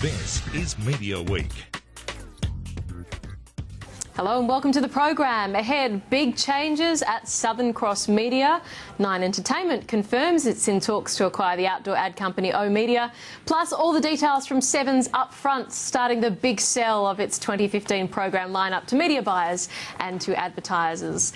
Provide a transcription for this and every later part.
This is Media Week. Hello and welcome to the program. Ahead, big changes at Southern Cross Media. Nine Entertainment confirms it's in talks to acquire the outdoor ad company oOh!media. Plus all the details from Seven's Upfront, starting the big sell of its 2015 program lineup to media buyers and to advertisers.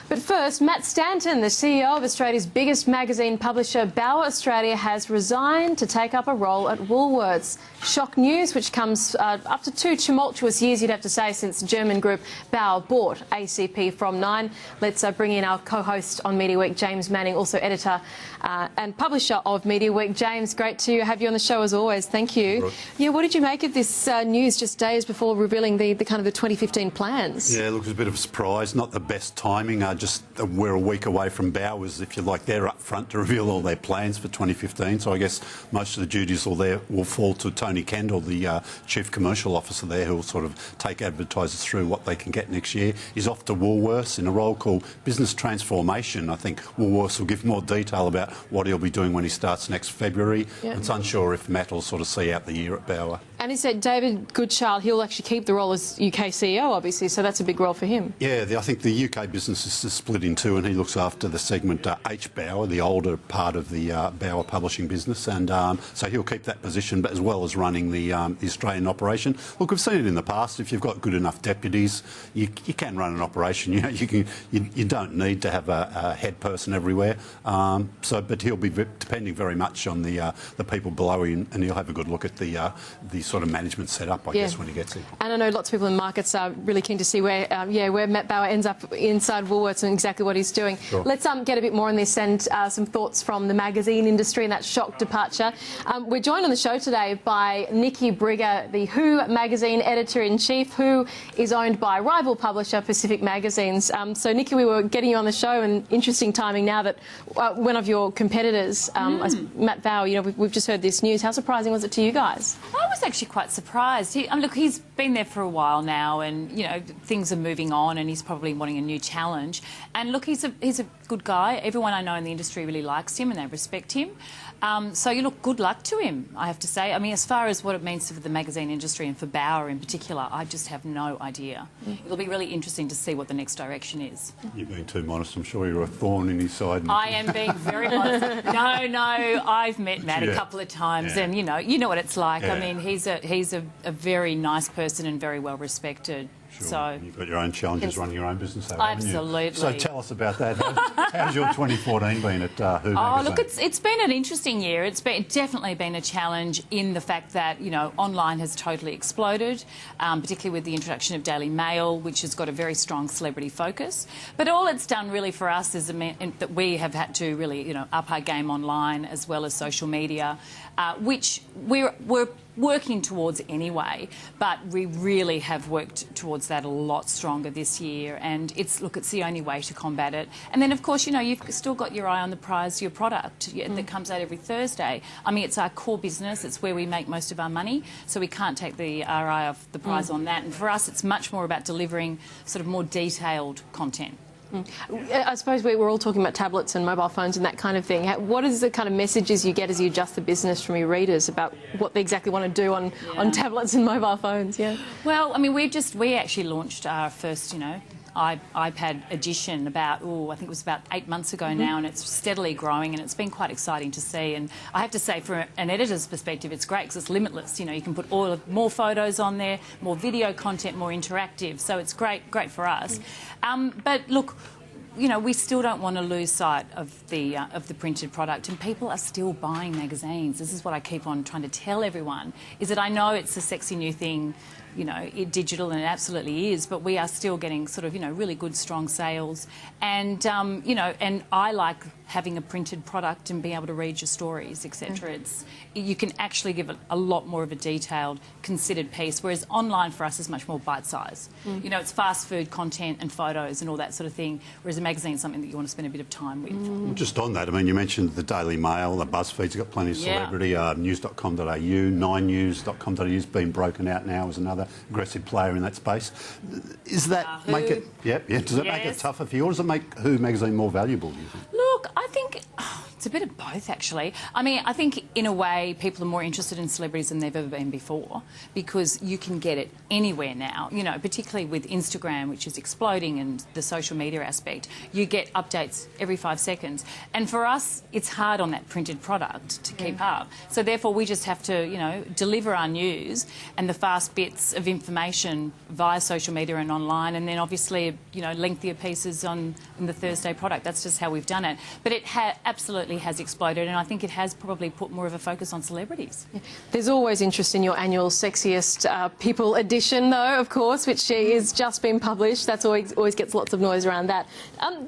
But first, Matt Stanton, the CEO of Australia's biggest magazine publisher, Bauer Australia, has resigned to take up a role at Woolworths. Shock news, which comes after 2 tumultuous years, you'd have to say, since German group Bauer bought ACP from Nine. Let's bring in our co-host on Media Week, James Manning, also editor and publisher of Media Week. James, great to have you on the show as always. Thank you. Right. Yeah, what did you make of this news just days before revealing the kind of the 2015 plans? Yeah, look, it was a bit of a surprise. Not the best timing. We're a week away from Bowers, if you like. They're up front to reveal all their plans for 2015. So I guess most of the duties will fall to Tony Kendall, the Chief Commercial Officer there, who will sort of take advertisers through what they can get next year. He's off to Woolworths in a role called Business Transformation. I think Woolworths will give more detail about what he'll be doing when he starts next February. Yeah. It's unsure if Matt will sort of see out the year at Bauer. And he said David Goodchild, he'll actually keep the role as UK CEO, obviously, so that's a big role for him. Yeah, I think the UK business is split in two, and he looks after the segment H Bauer, the older part of the Bauer publishing business, and so he'll keep that position, but as well as running the Australian operation. Look, we've seen it in the past. If you've got good enough deputies, you can run an operation. You know, you don't need to have a head person everywhere. But he'll be depending very much on the people below him, and he'll have a good look at the sort of management setup, I guess, when he gets it. And I know lots of people in markets are really keen to see where Matt Bauer ends up inside Woolworths and exactly what he's doing. Sure. Let's get a bit more on this and some thoughts from the magazine industry and that shock departure. We're joined on the show today by Nikki Brigger, the Who magazine editor-in-chief, who is owned by rival publisher Pacific Magazines. So, Nikki, we were getting you on the show, and interesting timing now that one of your competitors, Matt Bauer, you know, we've just heard this news. How surprising was it to you guys? I was actually quite surprised. Look, he's been there for a while now, and you know things are moving on, and he's probably wanting a new challenge. And look, he's a good guy. Everyone I know in the industry really likes him, and they respect him. So you look, good luck to him, I have to say. I mean, as far as what it means for the magazine industry and for Bauer in particular, I just have no idea. It'll be really interesting to see what the next direction is. You're being too modest. I'm sure you're a thorn in his side. I am being very modest. No, I've met Matt a couple of times, and you know what it's like. I mean, he's a very nice person and very well respected. Sure. So you've got your own challenges running your own business, absolutely. Haven't you? So tell us about that. How's your 2014 been at Who magazine? Oh, look, it's been an interesting year. It's definitely been a challenge in the fact that, you know, online has totally exploded, particularly with the introduction of Daily Mail, which has got a very strong celebrity focus. But all it's done really for us is that we have had to really, you know, up our game online as well as social media, which we're working towards anyway, but we really have worked towards that a lot stronger this year, and it's the only way to combat it. And then of course, you know, you've still got your eye on the prize, your product that comes out every Thursday. I mean, it's our core business, it's where we make most of our money, so we can't take our eye off the prize on that. And for us, it's much more about delivering sort of more detailed content. I suppose we're all talking about tablets and mobile phones and that kind of thing. What is the kind of messages you get as you adjust the business from your readers about what they exactly want to do on tablets and mobile phones? Yeah. Well, I mean, we actually launched our first, you know, iPad edition about, I think it was about 8 months ago now, and it's steadily growing, and it's been quite exciting to see. And I have to say, from an editor's perspective, it's great because it's limitless. You know, you can put more photos on there, more video content, more interactive. So it's great for us. But look, you know, we still don't want to lose sight of the printed product, and people are still buying magazines. This is what I keep on trying to tell everyone, is that I know it's a sexy new thing, you know, digital, and it absolutely is, but we are still getting sort of, you know, really good, strong sales. And, you know, and I like having a printed product and being able to read your stories, etc. You can actually give it a lot more of a detailed, considered piece, whereas online for us is much more bite-sized. You know, it's fast food content and photos and all that sort of thing, whereas a magazine is something that you want to spend a bit of time with. Well, just on that, I mean, you mentioned the Daily Mail, the BuzzFeed's got plenty of celebrity, news.com.au, 9news.com.au has been broken out now as another aggressive player in that space. Does that make it, does it make it tougher for you, or does it make Who magazine more valuable, do you think? Look, I think It's a bit of both, actually. I mean, I think in a way people are more interested in celebrities than they've ever been before, because you can get it anywhere now, you know, particularly with Instagram, which is exploding, and the social media aspect. You get updates every 5 seconds. And for us, it's hard on that printed product to keep up. So therefore, we just have to, you know, deliver our news and the fast bits of information via social media and online, and then obviously, you know, lengthier pieces in the Thursday product. That's just how we've done it. But it absolutely has exploded, and I think it has probably put more of a focus on celebrities. There's always interest in your annual Sexiest People edition, though, of course, which is just been published. That's always gets lots of noise around that.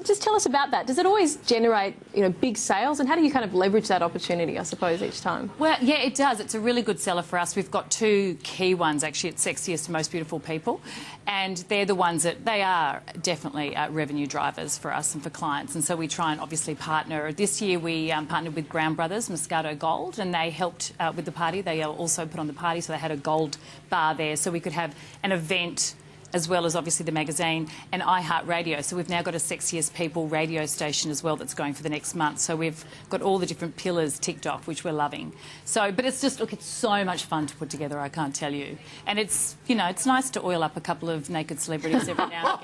Just tell us about that. Does it always generate, you know, big sales, and how do you kind of leverage that opportunity, I suppose, each time? Well, yeah, it does. It's a really good seller for us. We've got 2 key ones, actually, at Sexiest and Most Beautiful People, and they're the ones that they are definitely revenue drivers for us and for clients, and so we try and obviously partner. This year we partnered with Brown Brothers, Moscato Gold, and they helped with the party. They also put on the party, so they had a gold bar there, so we could have an event as well as obviously the magazine and iHeartRadio. So we've now got a Sexiest People radio station as well that's going for the next month. So we've got all the different pillars ticked off, which we're loving. So, but it's just, look, it's so much fun to put together, I can't tell you. And it's, you know, it's nice to oil up a couple of naked celebrities every now and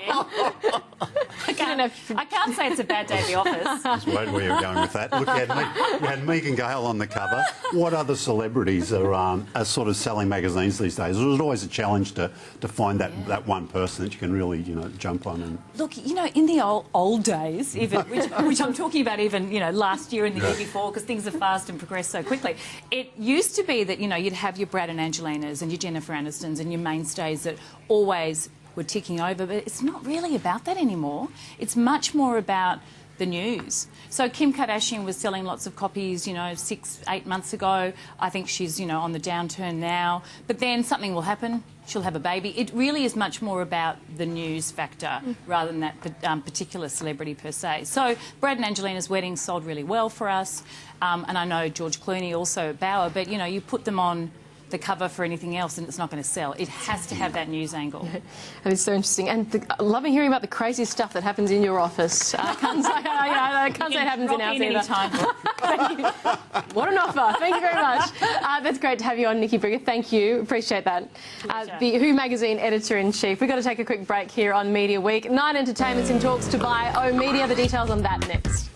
again. I can't say it's a bad day at the office. I was worried where you were going with that. Look, you had Megan Gale on the cover. What other celebrities are sort of selling magazines these days? It was always a challenge to find that one person that you can really, you know, jump on. And look, you know, in the old days, even which I'm talking about, even, you know, last year and the year before, because things are fast and progress so quickly. It used to be that, you know, you'd have your Brad and Angelinas and your Jennifer Anistons and your mainstays that always were ticking over, but it's not really about that anymore. It's much more about the news. So Kim Kardashian was selling lots of copies, you know, 6-8 months ago. I think she's, you know, on the downturn now. But then something will happen. She'll have a baby. It really is much more about the news factor rather than that particular celebrity per se. So Brad and Angelina's wedding sold really well for us. And I know George Clooney also at Bauer, but, you know, you put them on the cover for anything else and it's not going to sell. It has to have that news angle. And it's so interesting. And loving hearing about the crazy stuff that happens in your office. I can't say it happens in ours either. Thank you. What an offer. Thank you very much. That's great to have you on, Nikki Brigger. Thank you. Appreciate that. The Who Magazine Editor-in-Chief. We've got to take a quick break here on Media Week. Nine Entertainment's in talks to buy O Media. The details on that next.